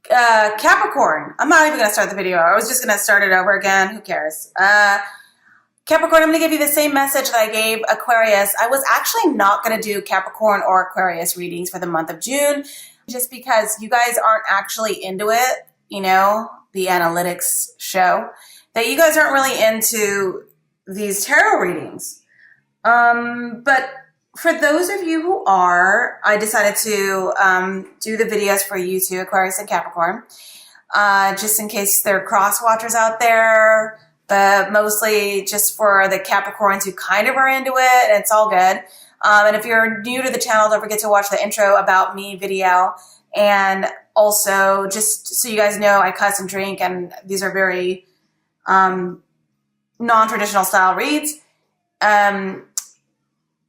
Capricorn. I'm not even going to start the video. I was just going to start it over again. Who cares? Capricorn, I'm going to give you the same message that I gave Aquarius. I was actually not going to do Capricorn or Aquarius readings for the month of June, just because you guys aren't actually into it, you know, the analytics show, that you guys aren't really into these tarot readings. But for those of you who are, I decided to do the videos for you two, Aquarius and Capricorn, just in case there are cross watchers out there, but mostly just for the Capricorns who kind of are into it, and it's all good. And if you're new to the channel, don't forget to watch the intro about me video. And also, just so you guys know, I cuss and drink, and these are very non-traditional style reads. And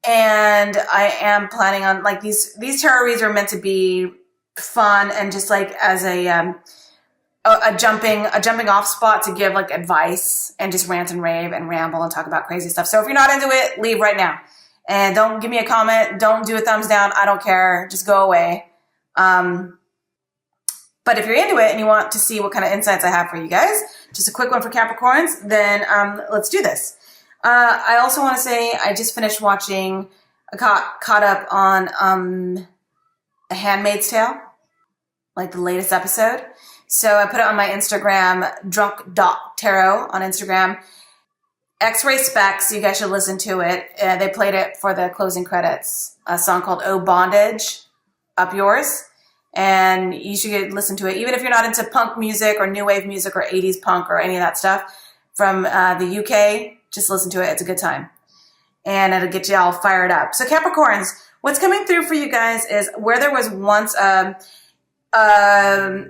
I am planning on, like, these tarot reads are meant to be fun and just like as a jumping off spot to give like advice and just rant and rave and ramble and talk about crazy stuff. So if you're not into it, leave right now. And don't give me a comment. Don't do a thumbs down. I don't care. Just go away. But if you're into it and you want to see what kind of insights I have for you guys, just a quick one for Capricorns, then let's do this. I also want to say I just finished watching, I caught up on A Handmaid's Tale, like the latest episode. So I put it on my Instagram, drunk.tarot on Instagram. X-Ray Specs, you guys should listen to it. They played it for the closing credits, a song called Oh Bondage, Up Yours. And you should listen to it. Even if you're not into punk music or new wave music or 80s punk or any of that stuff from the UK, just listen to it. It's a good time. And it'll get you all fired up. So Capricorns, what's coming through for you guys is where there was once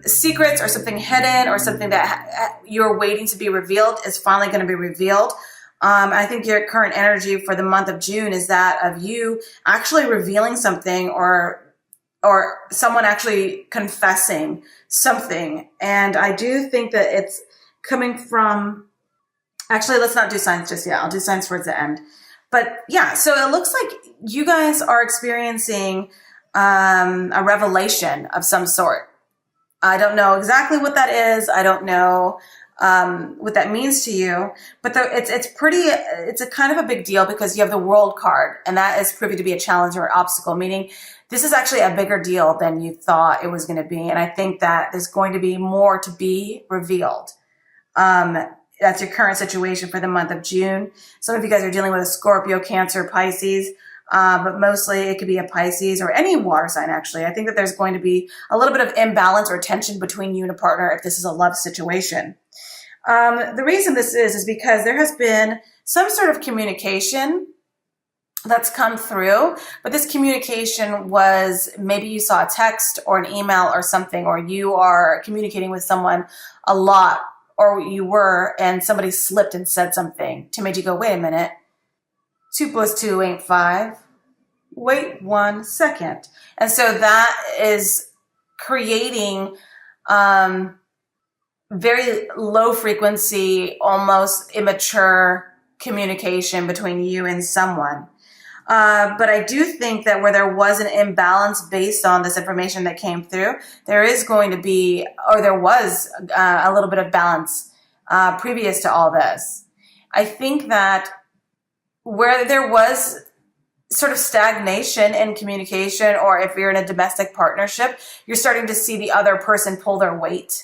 secrets or something hidden or something that you're waiting to be revealed is finally going to be revealed. I think your current energy for the month of June is that of you actually revealing something or someone actually confessing something. And I do think that it's coming from, actually, let's not do signs just yet. I'll do signs towards the end. But yeah, so it looks like you guys are experiencing a revelation of some sort. I don't know exactly what that is. I don't know what that means to you, but it's a kind of a big deal because you have the World card, and that is proving to be a challenge or obstacle, meaning this is actually a bigger deal than you thought it was going to be. And I think that there's going to be more to be revealed. That's your current situation for the month of June. Some of you guys are dealing with a Scorpio, Cancer, Pisces. But mostly it could be a Pisces or any water sign, actually. I think that there's going to be a little bit of imbalance or tension between you and a partner if this is a love situation. The reason this is because there has been some sort of communication that's come through, but this communication was maybe you saw a text or an email or something, or you are communicating with someone a lot, or you were, and somebody slipped and said something to make you go, wait a minute. 2 + 2 ain't 5. Wait 1 second. And so that is creating very low frequency, almost immature communication between you and someone. But I do think that where there was an imbalance based on this information that came through, there is going to be, or there was a little bit of balance previous to all this. I think that where there was sort of stagnation in communication, or if you're in a domestic partnership, you're starting to see the other person pull their weight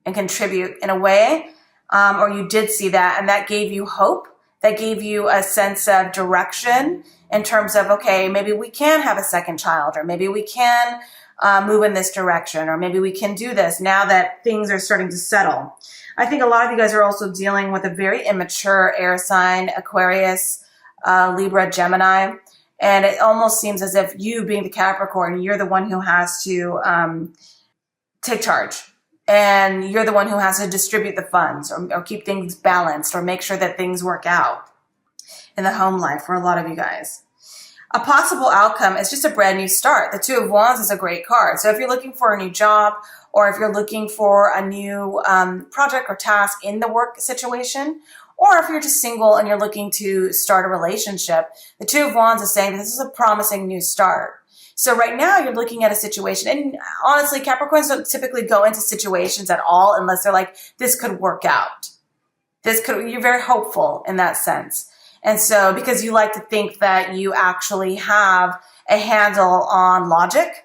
and contribute in a way, or you did see that, and that gave you hope, that gave you a sense of direction in terms of, okay, maybe we can have a second child, or maybe we can move in this direction, or maybe we can do this now that things are starting to settle. I think a lot of you guys are also dealing with a very immature air sign, Aquarius, Libra, Gemini. And it almost seems as if you being the Capricorn, you're the one who has to take charge. And you're the one who has to distribute the funds or keep things balanced or make sure that things work out in the home life for a lot of you guys. A possible outcome is just a brand new start. The 2 of Wands is a great card. So if you're looking for a new job, or if you're looking for a new project or task in the work situation, or if you're just single and you're looking to start a relationship, the 2 of Wands is saying that this is a promising new start. So right now you're looking at a situation, and honestly, Capricorns don't typically go into situations at all unless they're like, this could work out. You're very hopeful in that sense. And so because you like to think that you actually have a handle on logic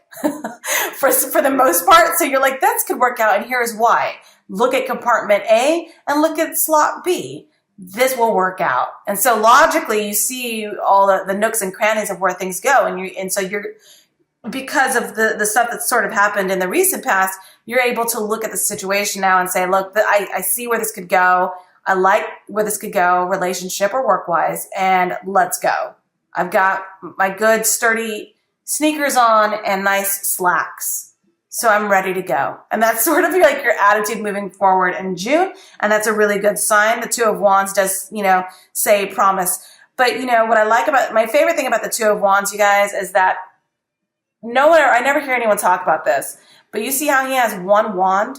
for the most part. So you're like, this could work out. And here's why. Look at compartment A and look at slot B. This will work out. And so logically, you see all the nooks and crannies of where things go. And so you're, because of the stuff that's sort of happened in the recent past, you're able to look at the situation now and say, look, I see where this could go. I like where this could go, relationship or work-wise, and let's go. I've got my good, sturdy sneakers on and nice slacks. So I'm ready to go. And that's sort of like your attitude moving forward in June. And that's a really good sign. The Two of Wands does, say promise. But, what I like about, my favorite thing about the Two of Wands, you guys, is that I never hear anyone talk about this, but you see how he has one wand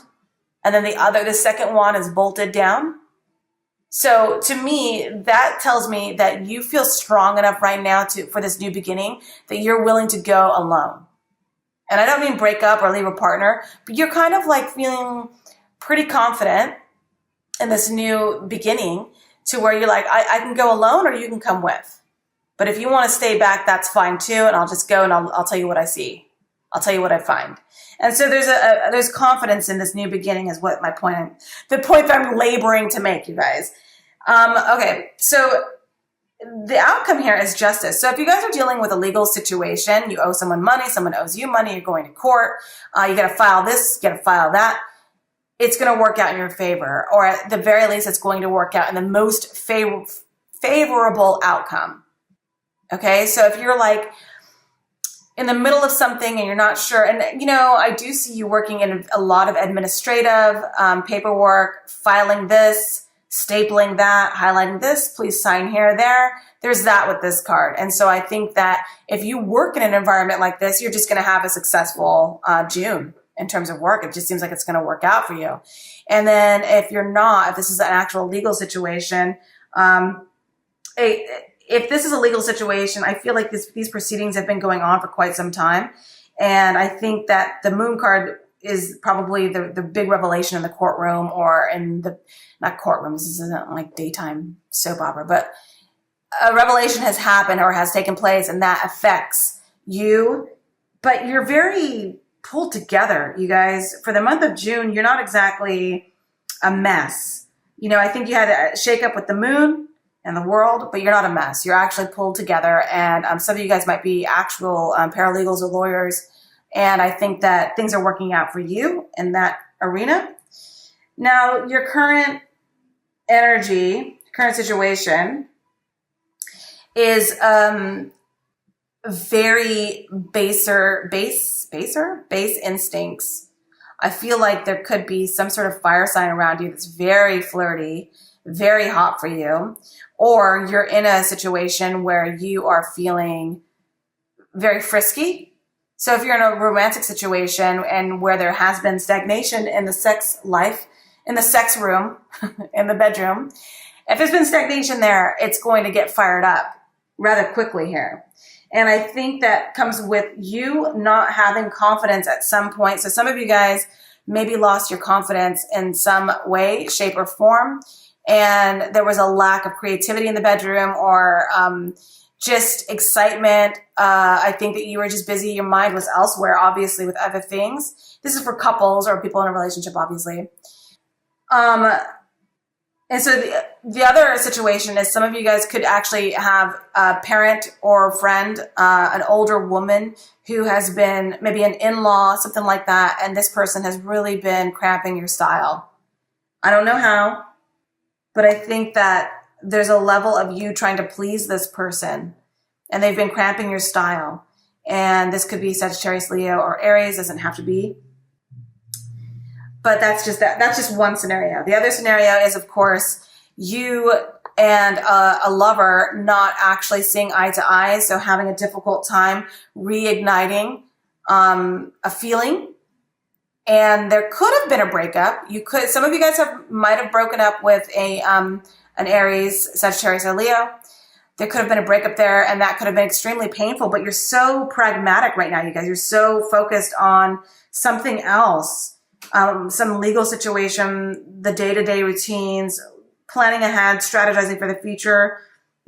and then the second wand is bolted down? So to me, that tells me that you feel strong enough right now for this new beginning that you're willing to go alone. And I don't mean break up or leave a partner, but you're kind of like feeling pretty confident in this new beginning to where you're like, I can go alone or you can come with. But if you want to stay back, that's fine too. And I'll just go and I'll tell you what I see. I'll tell you what I find. And so there's confidence in this new beginning is what the point that I'm laboring to make, you guys. Okay, so the outcome here is justice. So if you guys are dealing with a legal situation, you owe someone money, someone owes you money, you're going to court, you got to file this, you got to file that, it's going to work out in your favor. Or at the very least, it's going to work out in the most favorable outcome. Okay, so if you're like in the middle of something and you're not sure, and I do see you working in a lot of administrative paperwork, filing this, stapling that, highlighting this, please sign here, there. There's that with this card. And so I think that if you work in an environment like this, you're just going to have a successful June in terms of work. It just seems like it's going to work out for you. And then if you're not, if this is an actual legal situation, if this is a legal situation, I feel like these proceedings have been going on for quite some time. And I think that the Moon card is probably the big revelation in the courtroom or in not courtroom, this isn't like daytime soap opera, but a revelation has happened or has taken place and that affects you. But you're very pulled together, you guys. For the month of June, you're not exactly a mess. I think you had a shake up with the moon and the world, but you're not a mess. You're actually pulled together. And some of you guys might be actual paralegals or lawyers. And I think that things are working out for you in that arena. Now, your current energy, current situation is very base instincts. I feel like there could be some sort of fire sign around you that's very flirty, very hot for you. Or you're in a situation where you are feeling very frisky. So if you're in a romantic situation and where there has been stagnation in the sex life, in the sex room, in the bedroom, if there's been stagnation there, it's going to get fired up rather quickly here. And I think that comes with you not having confidence at some point. So some of you guys maybe lost your confidence in some way, shape, or form. And there was a lack of creativity in the bedroom or just excitement. I think that you were just busy. Your mind was elsewhere, obviously, with other things. This is for couples or people in a relationship, obviously. And so the other situation is some of you guys could actually have a parent or friend, an older woman who has been maybe an in-law, something like that. And this person has really been cramping your style. I don't know how, but I think that there's a level of you trying to please this person and they've been cramping your style. And this could be Sagittarius, Leo, or Aries, doesn't have to be. But that's just one scenario. The other scenario is, of course, you and a lover not actually seeing eye to eye. So having a difficult time reigniting a feeling. And there could have been a breakup. Some of you guys might have broken up with an Aries, Sagittarius, or Leo. There could have been a breakup there, and that could have been extremely painful, but you're so pragmatic right now, you guys. You're so focused on something else, some legal situation, the day-to-day routines, planning ahead, strategizing for the future,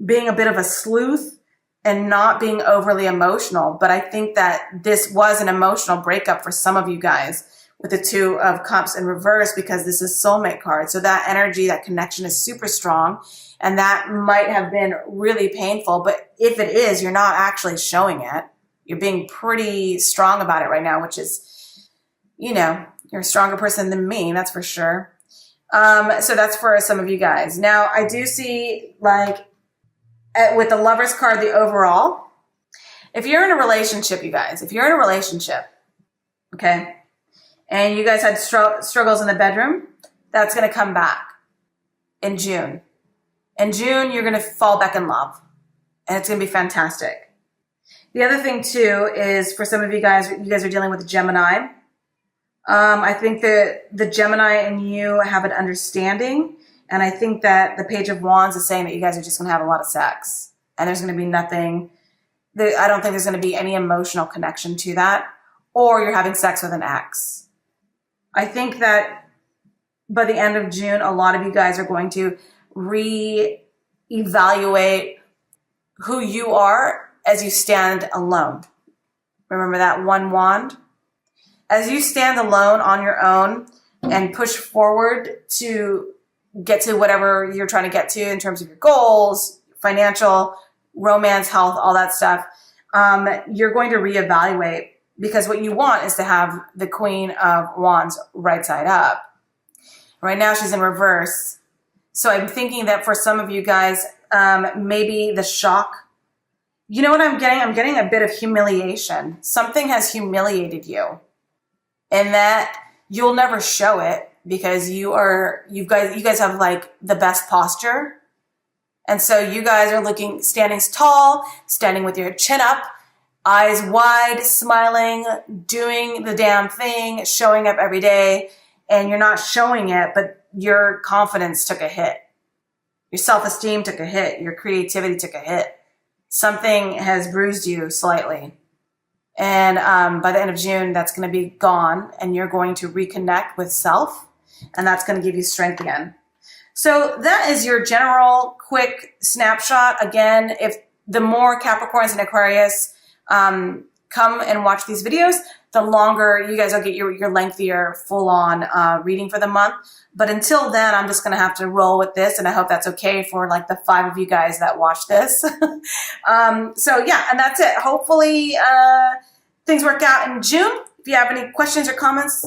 being a bit of a sleuth, and not being overly emotional. But I think that this was an emotional breakup for some of you guys with the Two of Cups in reverse, because this is soulmate card. So that energy, that connection is super strong, and that might have been really painful. But if it is, you're not actually showing it. You're being pretty strong about it right now, which is, you know, you're a stronger person than me, that's for sure. So that's for some of you guys. Now, I do see, like, with the Lovers card, the overall, if you're in a relationship, you guys, if you're in a relationship, okay, and you guys had struggles in the bedroom, that's going to come back in June. In June, you're going to fall back in love, and it's going to be fantastic. The other thing, too, is for some of you guys are dealing with Gemini. I think that the Gemini and you have an understanding. And I think that the Page of Wands is saying that you guys are just going to have a lot of sex. And there's going to be nothing, I don't think there's going to be any emotional connection to that. Or you're having sex with an ex. I think that by the end of June, a lot of you guys are going to reevaluate who you are as you stand alone. Remember that one wand? As you stand alone on your own and push forward to get to whatever you're trying to get to in terms of your goals, financial, romance, health, all that stuff, you're going to reevaluate, because what you want is to have the Queen of Wands right side up. Right now she's in reverse. So I'm thinking that for some of you guys, maybe the shock, you know what I'm getting? I'm getting a bit of humiliation. Something has humiliated you, and that you'll never show it, because you guys have like the best posture. And so you guys are standing tall, standing with your chin up, eyes wide, smiling, doing the damn thing, showing up every day, and you're not showing it, but your confidence took a hit. Your self-esteem took a hit. Your creativity took a hit. Something has bruised you slightly. And by the end of June, that's going to be gone, and you're going to reconnect with self, and that's going to give you strength again. So that is your general quick snapshot. Again, if the more Capricorns and Aquarius come and watch these videos, the longer you guys will get your lengthier full-on reading for the month. But until then, I'm just going to have to roll with this, and I hope that's okay for like the 5 of you guys that watch this. So yeah, and that's it. Hopefully things work out in June. If you have any questions or comments,